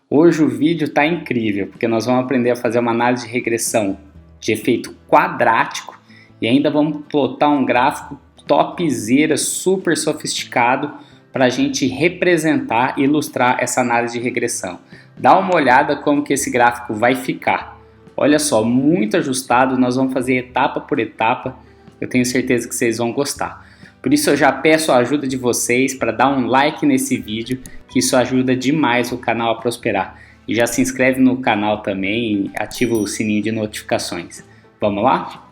Hoje o vídeo está incrível, porque nós vamos aprender a fazer uma análise de regressão de efeito quadrático e ainda vamos plotar um gráfico topzera, super sofisticado para a gente representar e ilustrar essa análise de regressão. Dá uma olhada como que esse gráfico vai ficar. Olha só, muito ajustado, nós vamos fazer etapa por etapa, eu tenho certeza que vocês vão gostar. Por isso eu já peço a ajuda de vocês para dar um like nesse vídeo, que isso ajuda demais o canal a prosperar. E já se inscreve no canal também e ativa o sininho de notificações. Vamos lá?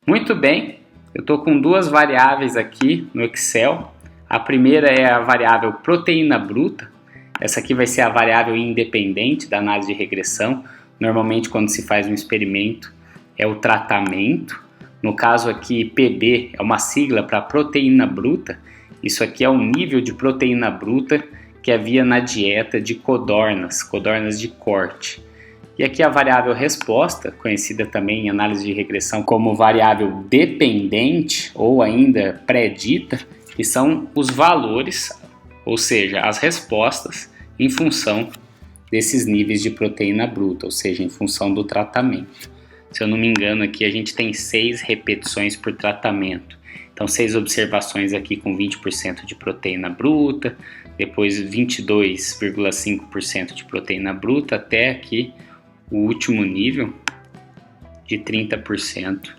Muito bem, eu estou com duas variáveis aqui no Excel. A primeira é a variável proteína bruta. Essa aqui vai ser a variável independente da análise de regressão. Normalmente quando se faz um experimento é o tratamento. No caso aqui PB é uma sigla para proteína bruta. Isso aqui é o nível de proteína bruta que havia na dieta de codornas de corte. E aqui a variável resposta, conhecida também em análise de regressão como variável dependente ou ainda predita, que são os valores, ou seja, as respostas em função desses níveis de proteína bruta, ou seja, em função do tratamento. Se eu não me engano, aqui a gente tem 6 repetições por tratamento. Então, 6 observações aqui com 20% de proteína bruta, depois 22,5% de proteína bruta, até aqui o último nível de 30%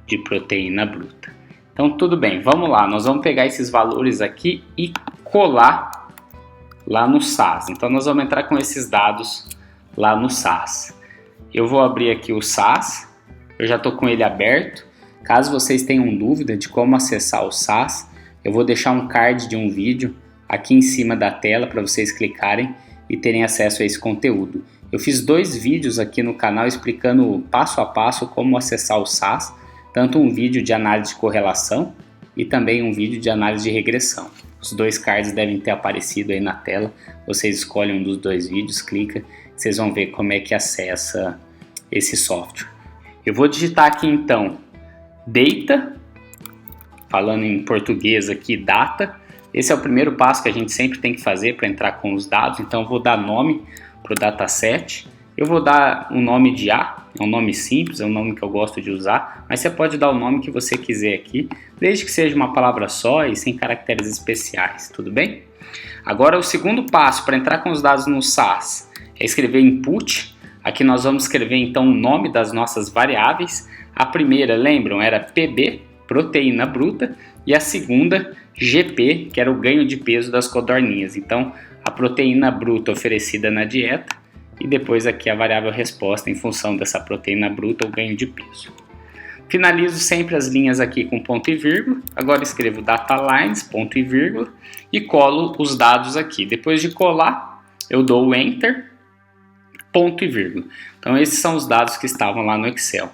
de proteína bruta. Então, tudo bem, vamos lá. Nós vamos pegar esses valores aqui e colar lá no SAS. Então nós vamos entrar com esses dados lá no SAS. Eu vou abrir aqui o SAS, eu já estou com ele aberto. Caso vocês tenham dúvida de como acessar o SAS, eu vou deixar um card de um vídeo aqui em cima da tela para vocês clicarem e terem acesso a esse conteúdo. Eu fiz 2 vídeos aqui no canal explicando passo a passo como acessar o SAS, tanto um vídeo de análise de correlação e também um vídeo de análise de regressão. Os 2 cards devem ter aparecido aí na tela. Vocês escolhem um dos 2 vídeos, clica, vocês vão ver como é que acessa esse software. Eu vou digitar aqui então data, falando em português aqui, data. Esse é o primeiro passo que a gente sempre tem que fazer para entrar com os dados. Então eu vou dar nome para o dataset. Eu vou dar um nome de A, é um nome simples, é um nome que eu gosto de usar, mas você pode dar o nome que você quiser aqui, desde que seja uma palavra só e sem caracteres especiais, tudo bem? Agora o segundo passo para entrar com os dados no SAS é escrever input. Aqui nós vamos escrever então o nome das nossas variáveis. A primeira, lembram, era PB, proteína bruta, e a segunda, GP, que era o ganho de peso das codorninhas. Então a proteína bruta oferecida na dieta, e depois aqui a variável resposta em função dessa proteína bruta ou ganho de peso. Finalizo sempre as linhas aqui com ponto e vírgula. Agora escrevo data lines, ponto e vírgula, e colo os dados aqui. Depois de colar, eu dou o enter, ponto e vírgula. Então esses são os dados que estavam lá no Excel.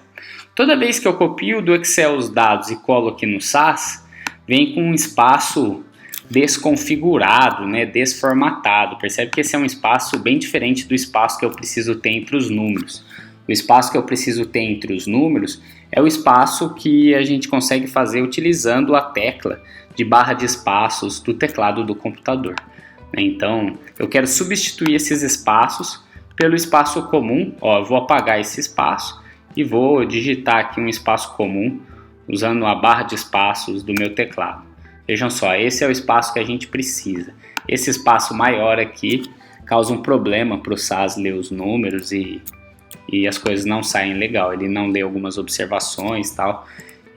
Toda vez que eu copio do Excel os dados e colo aqui no SAS, vem com um espaço desconfigurado, desformatado. Percebe que esse é um espaço bem diferente do espaço que eu preciso ter entre os números. O espaço que eu preciso ter entre os números é o espaço que a gente consegue fazer utilizando a tecla de barra de espaços do teclado do computador. Então, eu quero substituir esses espaços pelo espaço comum. Eu vou apagar esse espaço e vou digitar aqui um espaço comum usando a barra de espaços do meu teclado. Vejam só, esse é o espaço que a gente precisa. Esse espaço maior aqui causa um problema para o SAS ler os números e as coisas não saem legal. Ele não lê algumas observações e tal,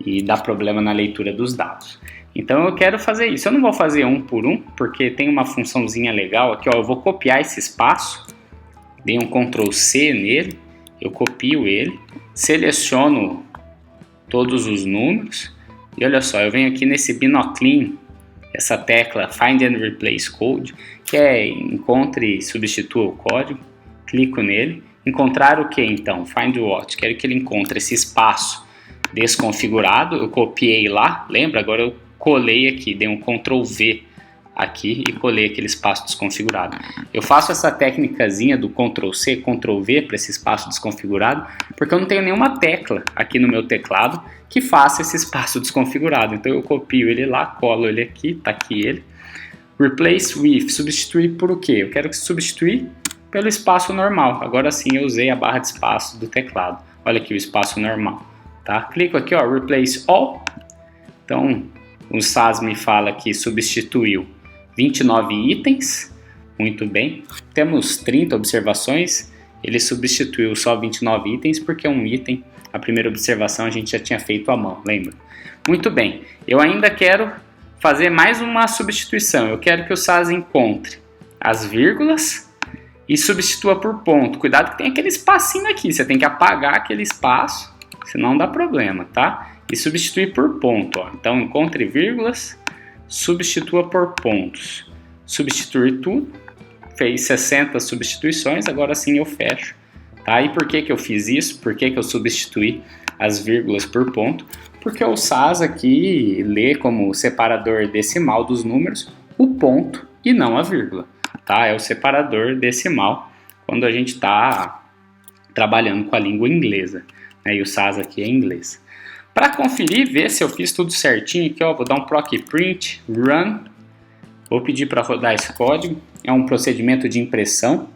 e dá problema na leitura dos dados. Então eu quero fazer isso. Eu não vou fazer um por um, porque tem uma funçãozinha legal aqui. Eu vou copiar esse espaço, dei um Ctrl C nele, eu copio ele, seleciono todos os números. E olha só, eu venho aqui nesse binoclinho, essa tecla Find and Replace Code, que é encontre e substitua o código, clico nele. Encontrar o que então? Find what? Quero que ele encontre esse espaço desconfigurado, eu copiei lá, lembra? Agora eu colei aqui, dei um Ctrl V aqui e colei aquele espaço desconfigurado. Eu faço essa técnicazinha do Ctrl+C, Ctrl+V para esse espaço desconfigurado, porque eu não tenho nenhuma tecla aqui no meu teclado que faça esse espaço desconfigurado. Então eu copio ele lá, colo ele aqui, tá aqui ele. Replace with, substituir por o quê? Eu quero que substituir pelo espaço normal. Agora sim eu usei a barra de espaço do teclado. Olha aqui o espaço normal, tá? Clico aqui, ó, Replace All. Então o SAS me fala que substituiu 29 itens, muito bem. Temos 30 observações, ele substituiu só 29 itens porque um item, a primeira observação a gente já tinha feito à mão, lembra? Muito bem, eu ainda quero fazer mais uma substituição. Eu quero que o SAS encontre as vírgulas e substitua por ponto. Cuidado que tem aquele espacinho aqui, você tem que apagar aquele espaço, senão dá problema, tá? E substituir por ponto, ó. Então encontre vírgulas, substitua por pontos. Substituir tudo, fez 60 substituições, agora sim eu fecho. Tá? E por que eu fiz isso? Por que eu substituí as vírgulas por ponto? Porque o SAS aqui lê como separador decimal dos números o ponto e não a vírgula. Tá? É o separador decimal quando a gente está trabalhando com a língua inglesa, né? E o SAS aqui é inglês. Para conferir, ver se eu fiz tudo certinho aqui, ó, vou dar um proc print, run, vou pedir para rodar esse código, é um procedimento de impressão,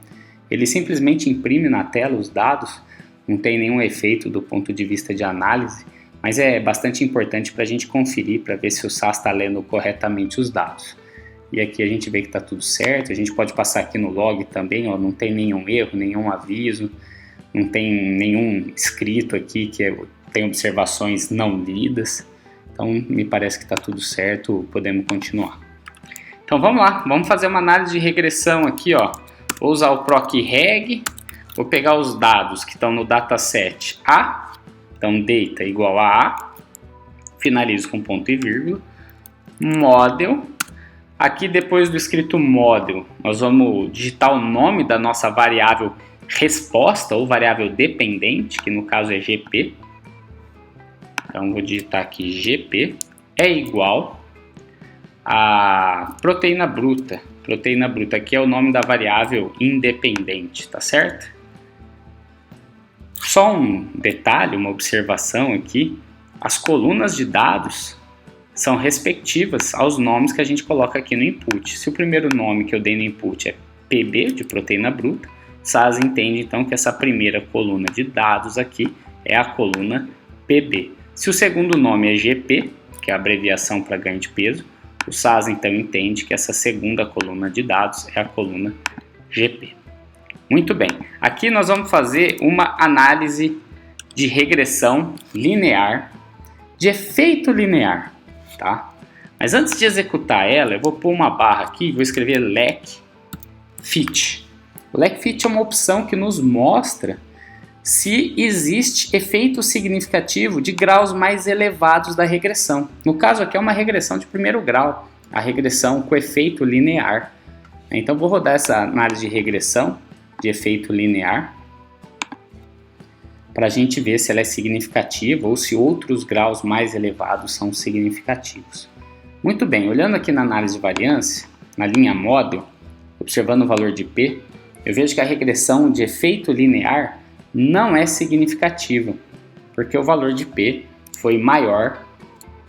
ele simplesmente imprime na tela os dados, não tem nenhum efeito do ponto de vista de análise, mas é bastante importante para a gente conferir, para ver se o SAS está lendo corretamente os dados. E aqui a gente vê que está tudo certo, a gente pode passar aqui no log também, ó, não tem nenhum erro, nenhum aviso, não tem nenhum escrito aqui que tem observações não lidas, então me parece que está tudo certo, podemos continuar. Então vamos lá, vamos fazer uma análise de regressão aqui, ó. Vou usar o proc reg, vou pegar os dados que estão no dataset A, então data igual a A, finalizo com ponto e vírgula, model, aqui depois do escrito model, nós vamos digitar o nome da nossa variável resposta ou variável dependente, que no caso é GP. Então vou digitar aqui GP é igual a proteína bruta. Proteína bruta aqui é o nome da variável independente, tá certo? Só um detalhe, uma observação aqui, as colunas de dados são respectivas aos nomes que a gente coloca aqui no input. Se o primeiro nome que eu dei no input é PB, de proteína bruta, SAS entende então que essa primeira coluna de dados aqui é a coluna PB. Se o segundo nome é GP, que é a abreviação para ganho de peso, o SAS então entende que essa segunda coluna de dados é a coluna GP. Muito bem, aqui nós vamos fazer uma análise de regressão linear, de efeito linear, tá? Mas antes de executar ela, eu vou pôr uma barra aqui e vou escrever LEC fit. O LEC fit é uma opção que nos mostra se existe efeito significativo de graus mais elevados da regressão. No caso aqui é uma regressão de primeiro grau, a regressão com efeito linear. Então vou rodar essa análise de regressão de efeito linear para a gente ver se ela é significativa ou se outros graus mais elevados são significativos. Muito bem, olhando aqui na análise de variância, na linha model, observando o valor de P, eu vejo que a regressão de efeito linear não é significativa, porque o valor de P foi maior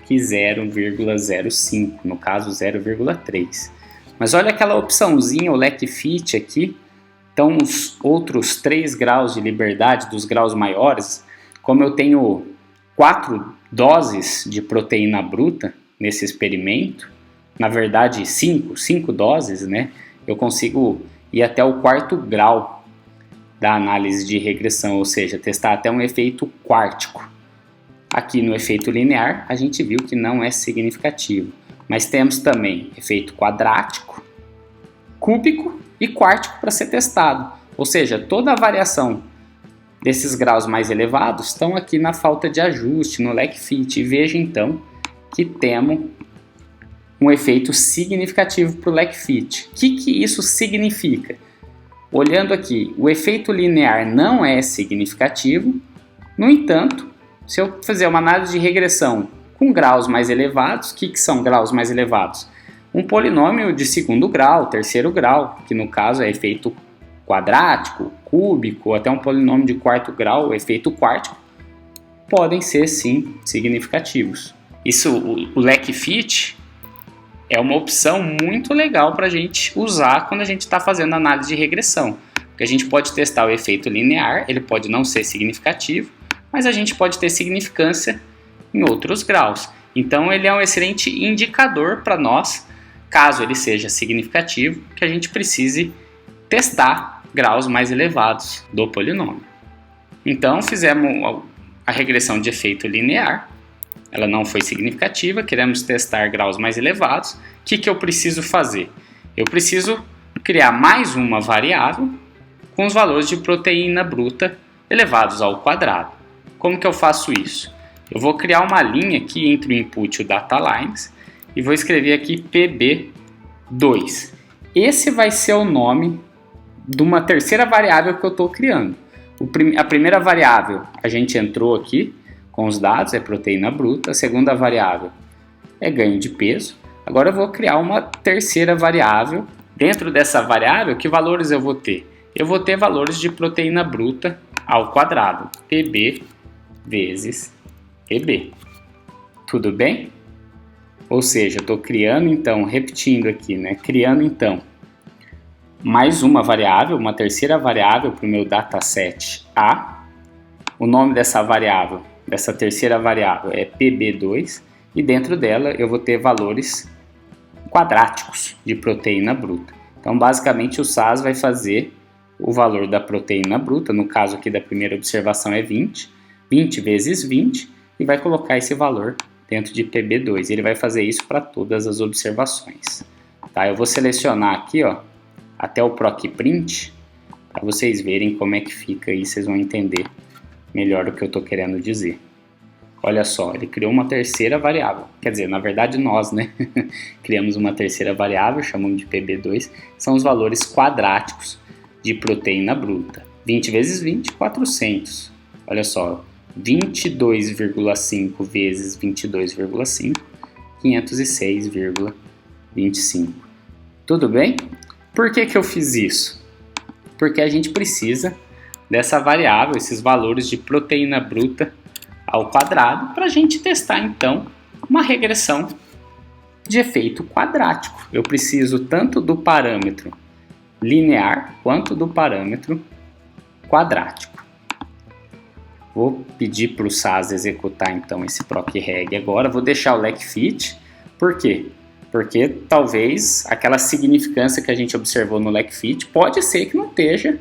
que 0,05, no caso 0,3. Mas olha aquela opçãozinha, o LEC fit aqui, então os outros 3 graus de liberdade dos graus maiores, como eu tenho 4 doses de proteína bruta nesse experimento, na verdade 5 doses, né? Eu consigo ir até o 4º grau da análise de regressão, ou seja, testar até um efeito quártico. Aqui no efeito linear, a gente viu que não é significativo, mas temos também efeito quadrático, cúbico e quártico para ser testado, ou seja, toda a variação desses graus mais elevados estão aqui na falta de ajuste, no LEC fit, e veja então que temos um efeito significativo para o LEC fit. O que isso significa? Olhando aqui, o efeito linear não é significativo, no entanto, se eu fizer uma análise de regressão com graus mais elevados, o que são graus mais elevados? um polinômio de segundo grau, terceiro grau, que no caso é efeito quadrático, cúbico, ou até um polinômio de quarto grau, efeito quartico, podem ser sim significativos. Isso, o leque fit é uma opção muito legal para a gente usar quando a gente está fazendo análise de regressão, porque a gente pode testar o efeito linear, ele pode não ser significativo, mas a gente pode ter significância em outros graus. Então ele é um excelente indicador para nós, caso ele seja significativo, que a gente precise testar graus mais elevados do polinômio. Então fizemos a regressão de efeito linear, ela não foi significativa, queremos testar graus mais elevados. O que eu preciso fazer? Eu preciso criar mais uma variável com os valores de proteína bruta elevados ao quadrado. Como que eu faço isso? Eu vou criar uma linha aqui entre o input e o data lines e vou escrever aqui PB2. Esse vai ser o nome de uma terceira variável que eu estou criando. A primeira variável a gente entrou aqui com os dados, é proteína bruta. A segunda variável é ganho de peso. Agora eu vou criar uma terceira variável. Dentro dessa variável, que valores eu vou ter? Eu vou ter valores de proteína bruta ao quadrado, PB vezes PB. Tudo bem? Ou seja, eu estou criando então, repetindo aqui, né? Criando então mais uma variável, uma terceira variável para o meu dataset A. O nome dessa variável, dessa terceira variável é PB2 e dentro dela eu vou ter valores quadráticos de proteína bruta. Então basicamente o SAS vai fazer o valor da proteína bruta, no caso aqui da primeira observação é 20, 20 vezes 20 e vai colocar esse valor dentro de PB2. Ele vai fazer isso para todas as observações. Tá? Eu vou selecionar aqui, ó, até o PROC-print, para vocês verem como é que fica e vocês vão entender melhor o que eu estou querendo dizer. Olha só, ele criou uma terceira variável, quer dizer, na verdade nós, né, criamos uma terceira variável, chamamos de PB2, são os valores quadráticos de proteína bruta. 20 vezes 20, 400. Olha só, 22,5 vezes 22,5, 506,25. Tudo bem? Por que eu fiz isso? Porque a gente precisa dessa variável, esses valores de proteína bruta ao quadrado, para a gente testar então uma regressão de efeito quadrático. Eu preciso tanto do parâmetro linear quanto do parâmetro quadrático. Vou pedir para o SAS executar então esse proc-reg agora. Vou deixar o leque fit. Por quê? Porque talvez aquela significância que a gente observou no leque fit pode ser que não esteja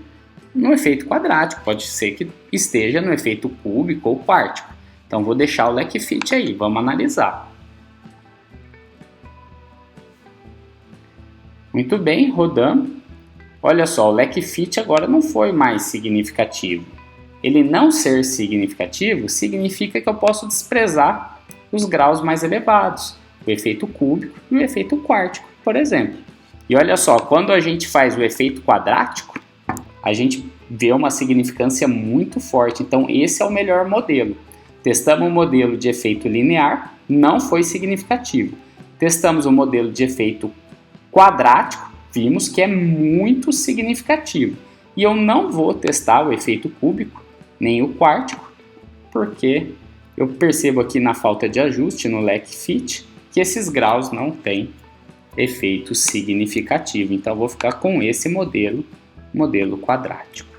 no efeito quadrático, pode ser que esteja no efeito cúbico ou quartico. Então vou deixar o leque fit aí, vamos analisar. Muito bem, rodando. Olha só, o leque fit agora não foi mais significativo. Ele não ser significativo significa que eu posso desprezar os graus mais elevados, o efeito cúbico e o efeito quartico, por exemplo. E olha só, quando a gente faz o efeito quadrático, a gente vê uma significância muito forte. Então esse é o melhor modelo. Testamos o modelo de efeito linear, não foi significativo. Testamos o modelo de efeito quadrático, vimos que é muito significativo. E eu não vou testar o efeito cúbico, nem o quartico, porque eu percebo aqui na falta de ajuste no leque fit que esses graus não têm efeito significativo. Então eu vou ficar com esse modelo quadrático.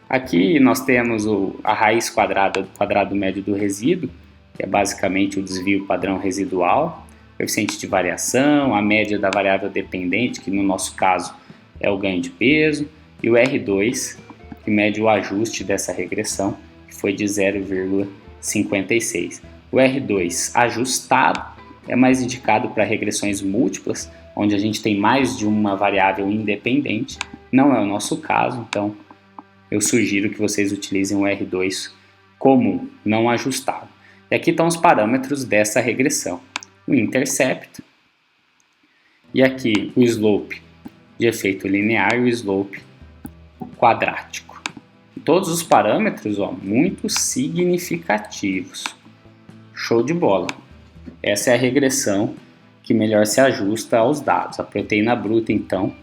Aqui nós temos a raiz quadrada do quadrado médio do resíduo, que é basicamente o desvio padrão residual, coeficiente de variação, a média da variável dependente, que no nosso caso é o ganho de peso, e o R2, que mede o ajuste dessa regressão, que foi de 0,56. O R2 ajustado é mais indicado para regressões múltiplas, onde a gente tem mais de uma variável independente. Não é o nosso caso, então eu sugiro que vocês utilizem o R2 comum, não ajustado. E aqui estão os parâmetros dessa regressão. O intercepto e aqui o slope de efeito linear e o slope quadrático. Todos os parâmetros, muito significativos. Show de bola. Essa é a regressão que melhor se ajusta aos dados. A proteína bruta, então,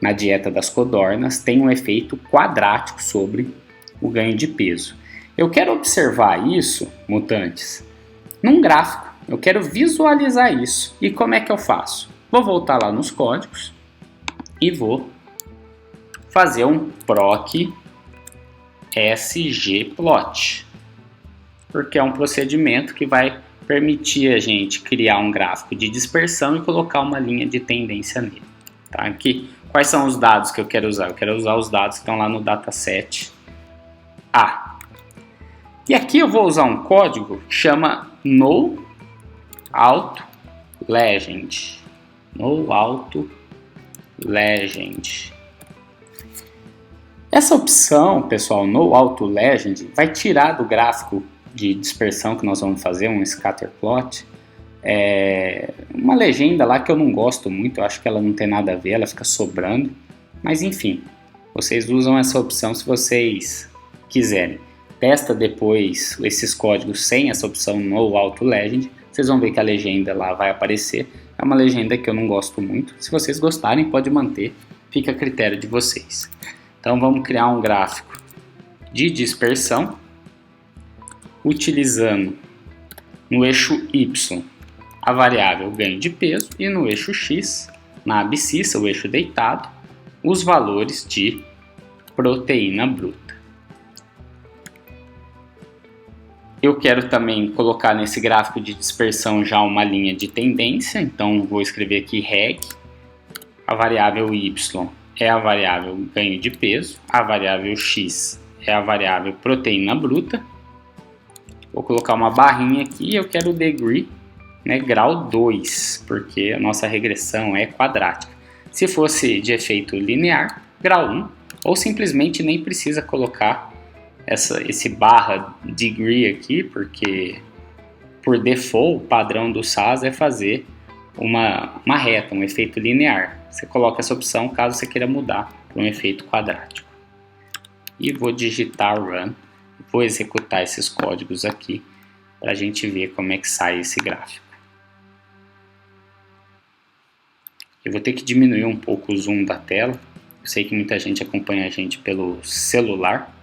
na dieta das codornas, tem um efeito quadrático sobre o ganho de peso. Eu quero observar isso, mutantes, num gráfico. Eu quero visualizar isso. E como é que eu faço? Vou voltar lá nos códigos e vou fazer um proc sgplot, porque é um procedimento que vai permitir a gente criar um gráfico de dispersão e colocar uma linha de tendência nele. Tá? Aqui, quais são os dados que eu quero usar? Eu quero usar os dados que estão lá no dataset A. E aqui eu vou usar um código que chama NoAutoLegend. NoAutoLegend. Essa opção, pessoal, NoAutoLegend, vai tirar do gráfico de dispersão que nós vamos fazer, um scatterplot, uma legenda lá que eu não gosto muito, eu acho que ela não tem nada a ver, ela fica sobrando, mas enfim, vocês usam essa opção se vocês quiserem. Testa depois esses códigos sem essa opção NoAutoLegend, vocês vão ver que a legenda lá vai aparecer, é uma legenda que eu não gosto muito, se vocês gostarem pode manter, fica a critério de vocês. Então vamos criar um gráfico de dispersão, utilizando no eixo Y a variável ganho de peso e no eixo X, na abscissa, o eixo deitado, os valores de proteína bruta. Eu quero também colocar nesse gráfico de dispersão já uma linha de tendência, então vou escrever aqui reg, a variável Y é a variável ganho de peso, a variável X é a variável proteína bruta. Vou colocar uma barrinha aqui e eu quero o degree, né, grau 2, porque a nossa regressão é quadrática. Se fosse de efeito linear, grau 1, ou simplesmente nem precisa colocar esse barra degree aqui, porque por default o padrão do SAS é fazer uma reta, um efeito linear. Você coloca essa opção caso você queira mudar para um efeito quadrático. E vou digitar run, vou executar esses códigos aqui para a gente ver como é que sai esse gráfico. Eu vou ter que diminuir um pouco o zoom da tela. Eu sei que muita gente acompanha a gente pelo celular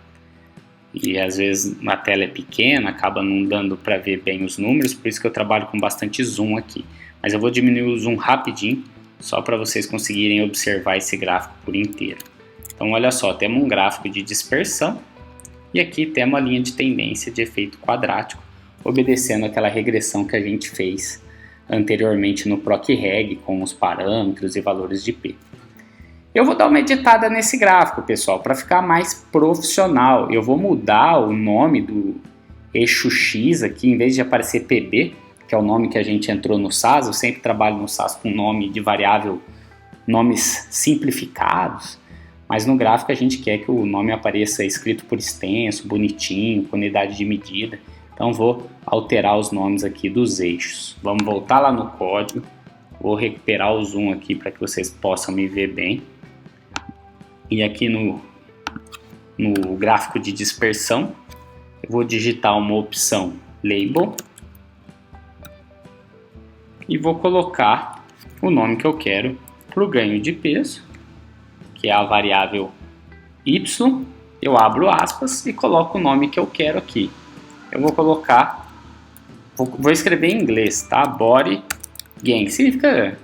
e às vezes a tela é pequena, acaba não dando para ver bem os números, por isso que eu trabalho com bastante zoom aqui. Mas eu vou diminuir o zoom rapidinho, só para vocês conseguirem observar esse gráfico por inteiro. Então olha só, temos um gráfico de dispersão e aqui temos a linha de tendência de efeito quadrático, obedecendo aquela regressão que a gente fez anteriormente no PROC-REG com os parâmetros e valores de P. Eu vou dar uma editada nesse gráfico, pessoal, para ficar mais profissional. Eu vou mudar o nome do eixo X aqui, em vez de aparecer PB, que é o nome que a gente entrou no SAS, eu sempre trabalho no SAS com nome de variável, nomes simplificados, mas no gráfico a gente quer que o nome apareça escrito por extenso, bonitinho, com unidade de medida. Então vou alterar os nomes aqui dos eixos. Vamos voltar lá no código, vou recuperar o zoom aqui para que vocês possam me ver bem. E aqui no gráfico de dispersão, eu vou digitar uma opção label e vou colocar o nome que eu quero para o ganho de peso, que é a variável Y. Eu abro aspas e coloco o nome que eu quero aqui. Eu vou colocar, vou escrever em inglês, tá? Body gain, que significa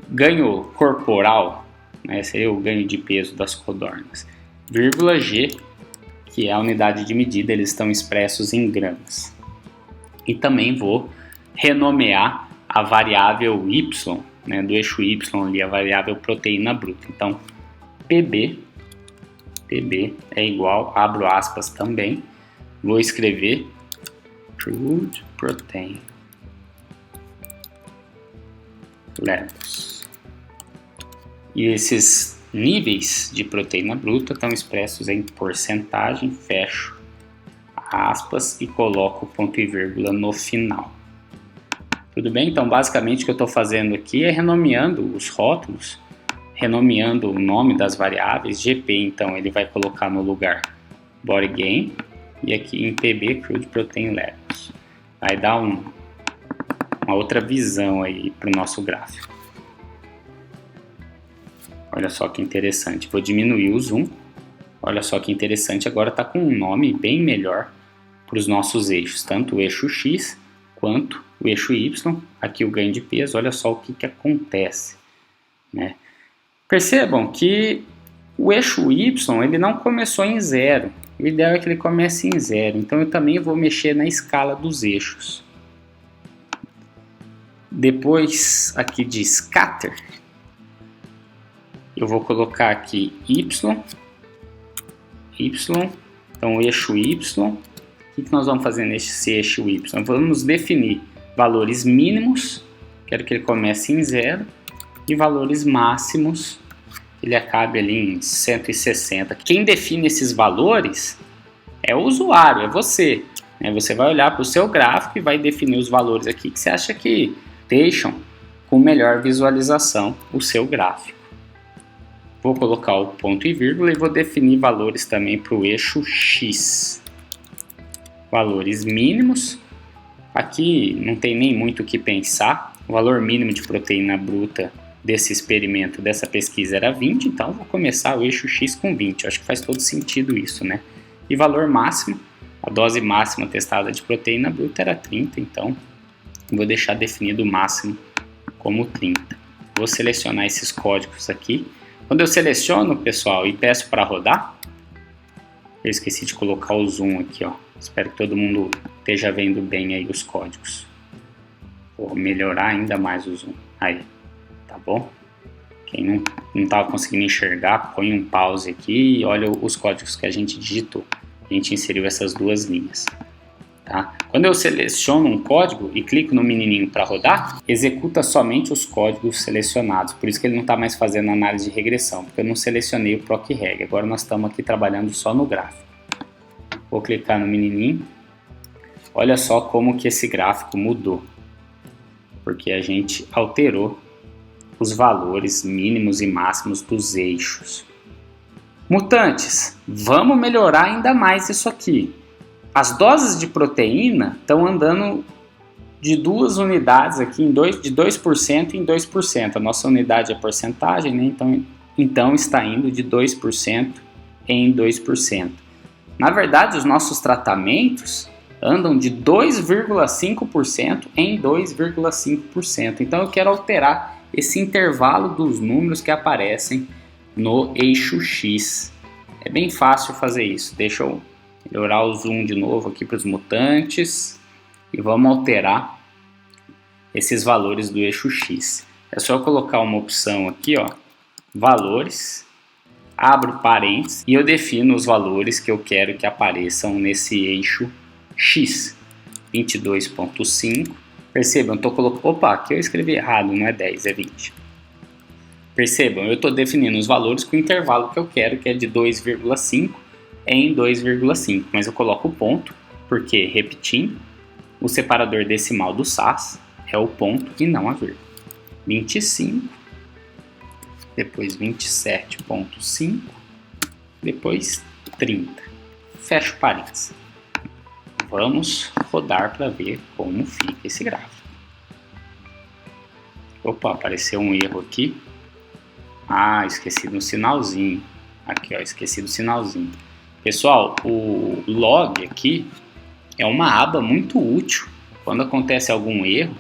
ganho corporal, né? Seria o ganho de peso das codornas. Vírgula G, que é a unidade de medida, eles estão expressos em gramas. E também vou renomear a variável Y, né, do eixo Y ali, a variável proteína bruta. Então, PB é igual, abro aspas também, vou escrever crude protein levels. E esses níveis de proteína bruta estão expressos em porcentagem, fecho aspas e coloco ponto e vírgula no final. Tudo bem? Então, basicamente, o que eu estou fazendo aqui é renomeando os rótulos, renomeando o nome das variáveis. GP, então, ele vai colocar no lugar body gain, e aqui em PB, crude protein levels. Vai dar uma uma outra visão aí para o nosso gráfico. Olha só que interessante, vou diminuir o zoom. Olha só que interessante, agora está com um nome bem melhor para os nossos eixos, tanto o eixo X quanto o eixo Y. Aqui o ganho de peso, olha só o que acontece, né? Percebam que o eixo Y ele não começou em 0, o ideal é que ele comece em 0, então eu também vou mexer na escala dos eixos. Depois aqui de scatter, eu vou colocar aqui Y, então o eixo Y. O que nós vamos fazer nesse eixo Y? Vamos definir valores mínimos, quero que ele comece em 0, e valores máximos, ele acabe ali em 160. Quem define esses valores é o usuário, é você. Você vai olhar para o seu gráfico e vai definir os valores aqui que você acha que deixam com melhor visualização o seu gráfico. Vou colocar o ponto e vírgula e vou definir valores também para o eixo X. Valores mínimos. Aqui não tem nem muito o que pensar. O valor mínimo de proteína bruta desse experimento, dessa pesquisa, era 20, então vou começar o eixo X com 20. Eu acho que faz todo sentido isso, né? E valor máximo, a dose máxima testada de proteína bruta era 30, então vou deixar definido o máximo como 30. Vou selecionar esses códigos aqui. Quando eu seleciono, pessoal, e peço para rodar, eu esqueci de colocar o zoom aqui, ó. Espero que todo mundo esteja vendo bem aí os códigos. Vou melhorar ainda mais o zoom. Aí, tá bom? Quem não estava conseguindo enxergar, põe um pause aqui e olha os códigos que a gente digitou. A gente inseriu essas duas linhas. Tá? Quando eu seleciono um código e clico no menininho para rodar, executa somente os códigos selecionados. Por isso que ele não está mais fazendo análise de regressão, porque eu não selecionei o PROC-REG. Agora nós estamos aqui trabalhando só no gráfico. Vou clicar no menininho. Olha só como que esse gráfico mudou. Porque a gente alterou os valores mínimos e máximos dos eixos. Mutantes, vamos melhorar ainda mais isso aqui. As doses de proteína estão andando de 2 unidades aqui, de 2% em 2%. A nossa unidade é porcentagem, né? Então está indo de 2% em 2%. Na verdade, os nossos tratamentos andam de 2,5% em 2,5%. Então eu quero alterar esse intervalo dos números que aparecem no eixo X. É bem fácil fazer isso. Deixa eu melhorar o zoom de novo aqui para os mutantes e vamos alterar esses valores do eixo X. É só eu colocar uma opção aqui, ó, valores, abro parênteses e eu defino os valores que eu quero que apareçam nesse eixo X. 22,5. Percebam, eu estou colocando... Opa, aqui eu escrevi errado, não é 10, é 20. Percebam, eu estou definindo os valores com o intervalo que eu quero, que é de 2,5 em 2,5. Mas eu coloco o ponto, porque, repetindo, o separador decimal do SAS é o ponto e não a vírgula. 25, depois 27,5, depois 30. Fecho parênteses. Vamos rodar para ver como fica esse gráfico. Opa, apareceu um erro aqui. Ah, esqueci do sinalzinho. Aqui, ó, esqueci do sinalzinho. Pessoal, o log aqui é uma aba muito útil. Quando acontece algum erro,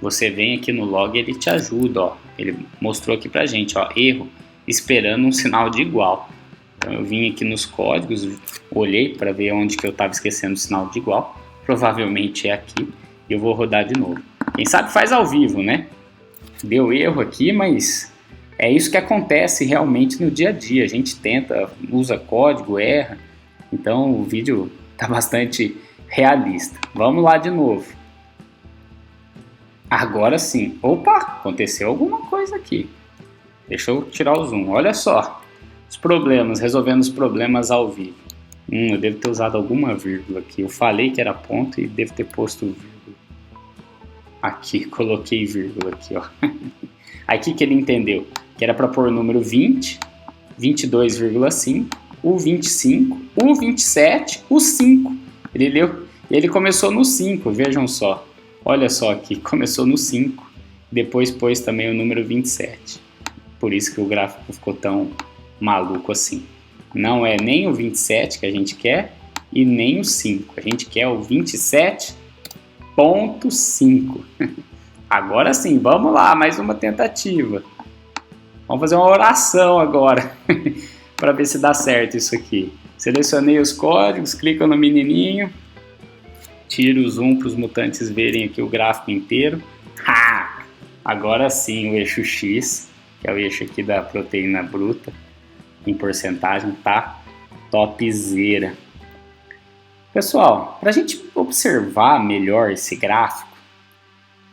você vem aqui no log e ele te ajuda, ó. Ele mostrou aqui pra gente, ó, erro, esperando um sinal de igual. Então eu vim aqui nos códigos, olhei para ver onde que eu estava esquecendo o sinal de igual. Provavelmente é aqui e eu vou rodar de novo. Quem sabe faz ao vivo, né? Deu erro aqui, mas é isso que acontece realmente no dia a dia. A gente tenta, usa código, erra. Então o vídeo está bastante realista. Vamos lá de novo. Agora sim. Opa, aconteceu alguma coisa aqui. Deixa eu tirar o zoom. Olha só. Os problemas, resolvendo os problemas ao vivo. Eu devo ter usado alguma vírgula aqui. Eu falei que era ponto e devo ter posto vírgula. Aqui, coloquei vírgula aqui, ó. Aqui que ele entendeu que era para pôr o número 20, 22,5, o 25, o 27, o 5. Ele leu, ele começou no 5, vejam só. Olha só aqui, começou no 5, depois pôs também o número 27. Por isso que o gráfico ficou tão maluco assim. Não é nem o 27 que a gente quer e nem o 5. A gente quer o 27,5. Agora sim, vamos lá, mais uma tentativa. Vamos fazer uma oração agora para ver se dá certo isso aqui. Selecionei os códigos, clico no menininho, tiro o zoom para os mutantes verem aqui o gráfico inteiro. Ha! Agora sim o eixo X, que é o eixo aqui da proteína bruta, em porcentagem, tá topzera. Pessoal, para a gente observar melhor esse gráfico,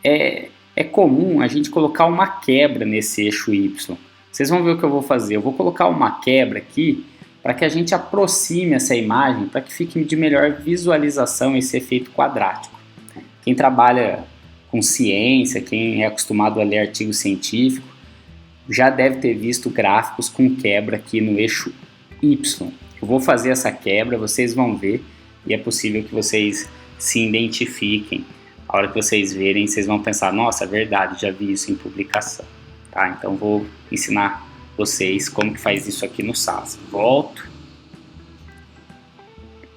é comum a gente colocar uma quebra nesse eixo Y. Vocês vão ver o que eu vou fazer. Eu vou colocar uma quebra aqui para que a gente aproxime essa imagem, para que fique de melhor visualização esse efeito quadrático. Quem trabalha com ciência, quem é acostumado a ler artigo científico, já deve ter visto gráficos com quebra aqui no eixo Y. Eu vou fazer essa quebra, vocês vão ver, e é possível que vocês se identifiquem. A hora que vocês verem, vocês vão pensar, nossa, é verdade, já vi isso em publicação. Tá? Então vou ensinar vocês como que faz isso aqui no SAS. Volto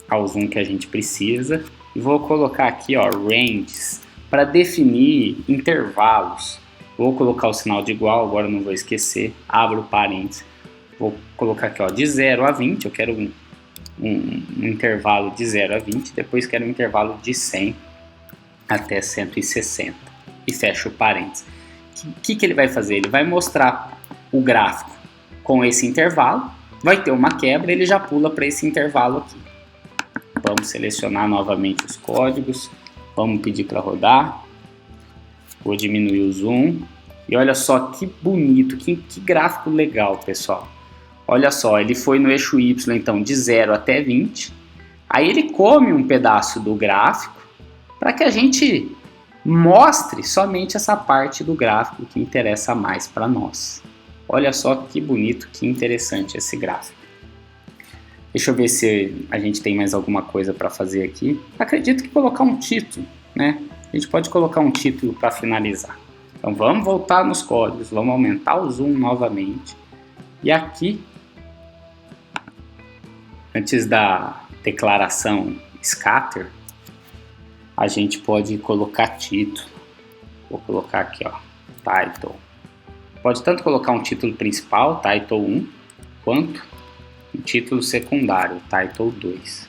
ao zoom que a gente precisa e vou colocar aqui, ó, ranges, para definir intervalos. Vou colocar o sinal de igual, agora não vou esquecer, abro parênteses. Vou colocar aqui, ó, de 0 a 20, eu quero um intervalo de 0 a 20, depois quero um intervalo de 100 até 160 e fecho o parênteses. O que ele vai fazer? Ele vai mostrar o gráfico com esse intervalo, vai ter uma quebra, ele já pula para esse intervalo aqui. Vamos selecionar novamente os códigos, vamos pedir para rodar, vou diminuir o zoom e olha só que bonito, que gráfico legal, pessoal. Olha só, ele foi no eixo Y então de 0 até 20, aí ele come um pedaço do gráfico para que a gente mostre somente essa parte do gráfico que interessa mais para nós. Olha só que bonito, que interessante esse gráfico. Deixa eu ver se a gente tem mais alguma coisa para fazer aqui. Acredito que colocar um título, né? A gente pode colocar um título para finalizar. Então vamos voltar nos códigos, vamos aumentar o zoom novamente. E aqui, antes da declaração scatter, a gente pode colocar título. Vou colocar aqui, ó, title. Pode tanto colocar um título principal, title 1, quanto um título secundário, title 2.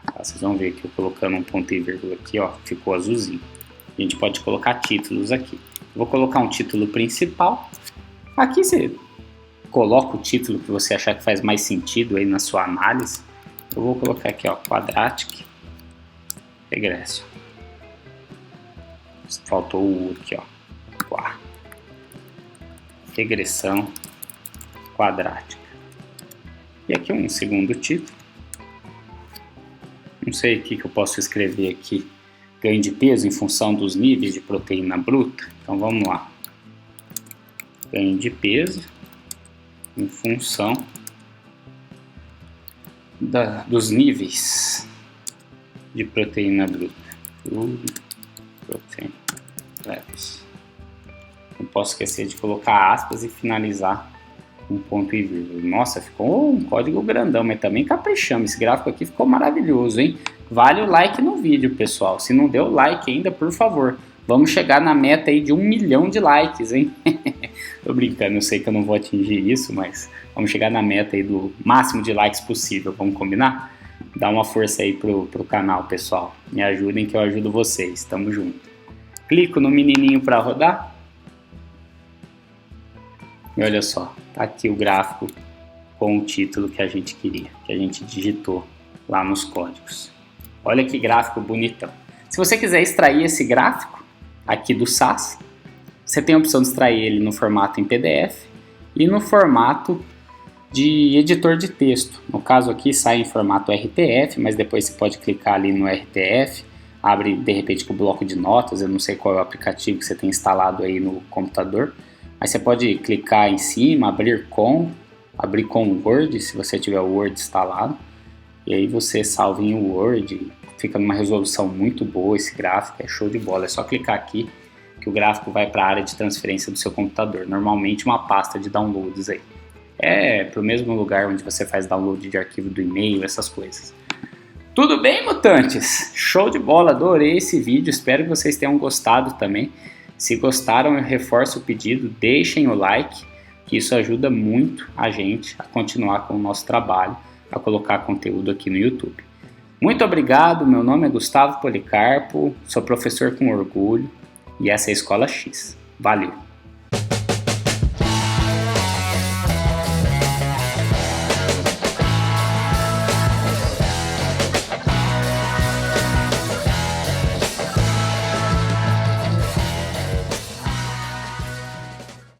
Tá, vocês vão ver que eu colocando um ponto e vírgula aqui, ó, ficou azulzinho. A gente pode colocar títulos aqui. Vou colocar um título principal. Aqui você coloca o título que você achar que faz mais sentido aí na sua análise. Eu vou colocar aqui, ó, Quadratic Regression. Faltou o U aqui, ó. Regressão quadrática. E aqui um segundo título. Não sei o que eu posso escrever aqui. Ganho de peso em função dos níveis de proteína bruta. Então vamos lá. Ganho de peso em função dos níveis de proteína bruta. Protein levels. Não posso esquecer de colocar aspas e finalizar um ponto e vírgula. Nossa, ficou um código grandão, mas também caprichamos. Esse gráfico aqui ficou maravilhoso, hein? Vale o like no vídeo, pessoal. Se não deu like ainda, por favor, vamos chegar na meta aí de 1 milhão de likes, hein? Tô brincando, eu sei que eu não vou atingir isso, mas vamos chegar na meta aí do máximo de likes possível, vamos combinar? Dá uma força aí pro canal, pessoal. Me ajudem que eu ajudo vocês, tamo junto. Clico no menininho para rodar. E olha só, tá aqui o gráfico com o título que a gente queria, que a gente digitou lá nos códigos. Olha que gráfico bonitão. Se você quiser extrair esse gráfico aqui do SAS, você tem a opção de extrair ele no formato em PDF e no formato de editor de texto. No caso aqui sai em formato RTF, mas depois você pode clicar ali no RTF, abre de repente com o bloco de notas, eu não sei qual é o aplicativo que você tem instalado aí no computador, mas você pode clicar em cima, abrir com Word, se você tiver o Word instalado, e aí você salva em Word, fica numa resolução muito boa esse gráfico, é show de bola. É só clicar aqui que o gráfico vai para a área de transferência do seu computador, normalmente uma pasta de downloads aí. É para o mesmo lugar onde você faz download de arquivo do e-mail, essas coisas. Tudo bem, mutantes? Show de bola, adorei esse vídeo, espero que vocês tenham gostado também. Se gostaram, eu reforço o pedido, deixem o like, que isso ajuda muito a gente a continuar com o nosso trabalho, a colocar conteúdo aqui no YouTube. Muito obrigado, meu nome é Gustavo Policarpo, sou professor com orgulho e essa é a Escola X. Valeu!